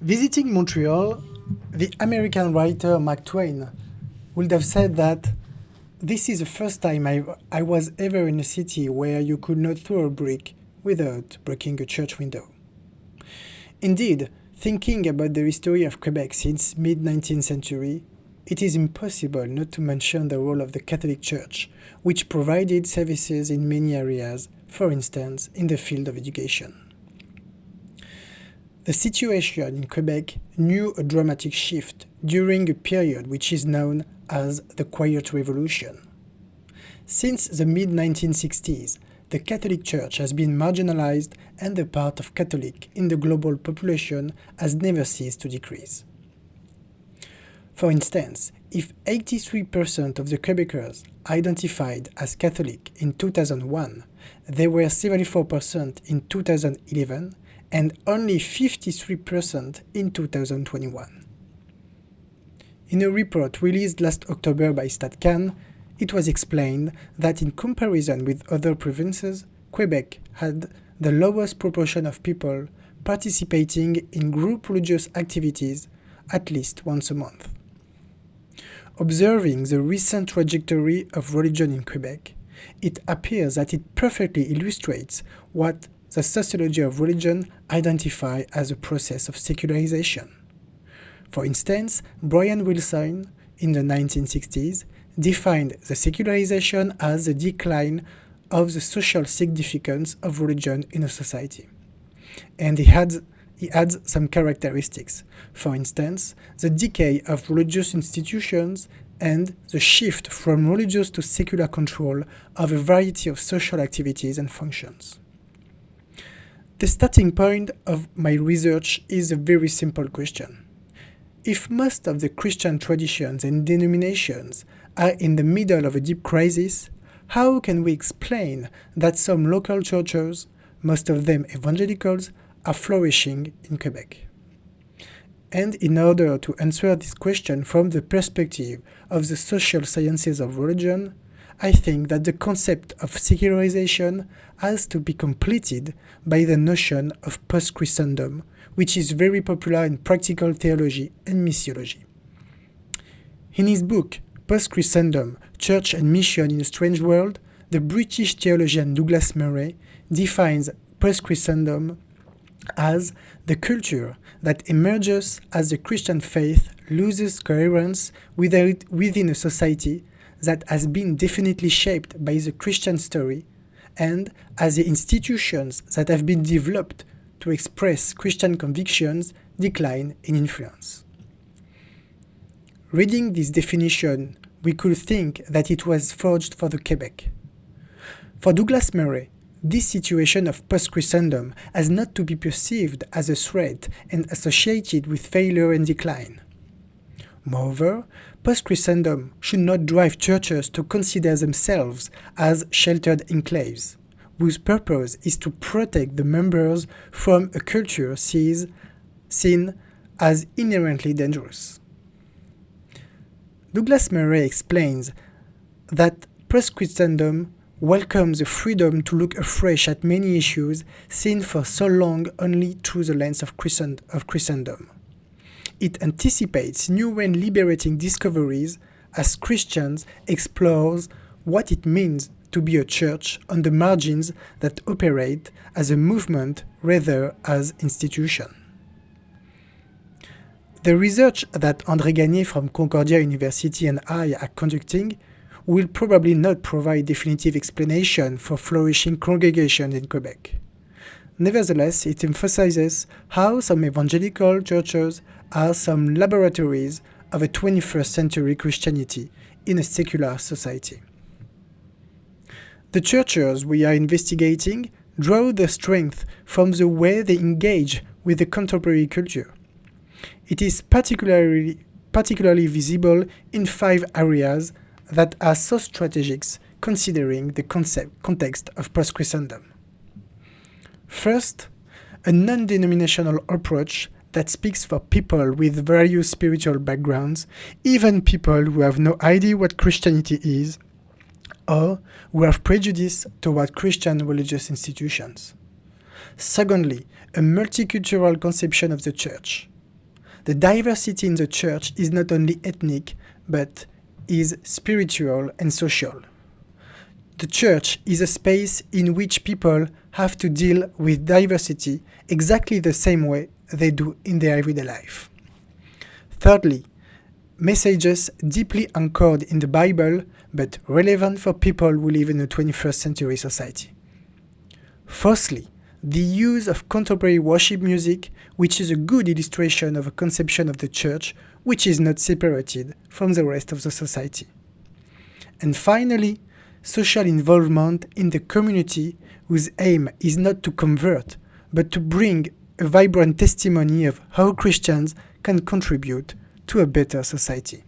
Visiting Montreal, the American writer Mark Twain would have said that this is the first time I was ever in a city where you could not throw a brick without breaking a church window. Indeed, thinking about the history of Quebec since mid-19th century, it is impossible not to mention the role of the Catholic Church, which provided services in many areas, for instance, in the field of education. The situation in Quebec knew a dramatic shift during a period which is known as the Quiet Revolution. Since the mid-1960s, the Catholic Church has been marginalized and the part of Catholic in the global population has never ceased to decrease. For instance, if 83% of the Quebecers identified as Catholic in 2001, they were 74% in 2011 and only 53% in 2021. In a report released last October by StatCan, it was explained that in comparison with other provinces, Quebec had the lowest proportion of people participating in group religious activities at least once a month. Observing the recent trajectory of religion in Quebec, it appears that it perfectly illustrates what the sociology of religion identifies as a process of secularization. For instance, Brian Wilson, in the 1960s, defined the secularization as the decline of the social significance of religion in a society. And he adds some characteristics. For instance, the decay of religious institutions and the shift from religious to secular control of a variety of social activities and functions. The starting point of my research is a very simple question. If most of the Christian traditions and denominations are in the middle of a deep crisis, how can we explain that some local churches, most of them evangelicals, are flourishing in Quebec? And in order to answer this question from the perspective of the social sciences of religion, I think that the concept of secularization has to be completed by the notion of post-Christendom, which is very popular in practical theology and missiology. In his book, Post-Christendom, Church and Mission in a Strange World, the British theologian Douglas Murray defines post-Christendom as the culture that emerges as the Christian faith loses coherence within a society that has been definitely shaped by the Christian story, and as the institutions that have been developed to express Christian convictions decline in influence. Reading this definition, we could think that it was forged for the Quebec. For Douglas Murray, this situation of post-Christendom has not to be perceived as a threat and associated with failure and decline. Moreover, post-Christendom should not drive churches to consider themselves as sheltered enclaves, whose purpose is to protect the members from a culture seen as inherently dangerous. Douglas Murray explains that post-Christendom welcomes the freedom to look afresh at many issues seen for so long only through the lens of Christendom. It anticipates new and liberating discoveries as Christians explore what it means to be a church on the margins that operate as a movement rather as institution. The research that André Gagné from Concordia University and I are conducting will probably not provide definitive explanation for flourishing congregations in Quebec. Nevertheless, it emphasizes how some evangelical churches are some laboratories of a 21st century Christianity in a secular society. The churches we are investigating draw their strength from the way they engage with the contemporary culture. It is particularly visible in 5 areas that are so strategic considering the context of post-Christendom. First, a non-denominational approach that speaks for people with various spiritual backgrounds, even people who have no idea what Christianity is, or who have prejudice toward Christian religious institutions. Secondly, a multicultural conception of the church. the diversity in the church is not only ethnic, but is spiritual and social. The church is a space in which people have to deal with diversity exactly the same way they do in their everyday life. Thirdly, messages deeply anchored in the Bible but relevant for people who live in a 21st century society. Fourthly, the use of contemporary worship music, which is a good illustration of a conception of the church which is not separated from the rest of the society. And finally, social involvement in the community whose aim is not to convert, but to bring a vibrant testimony of how Christians can contribute to a better society.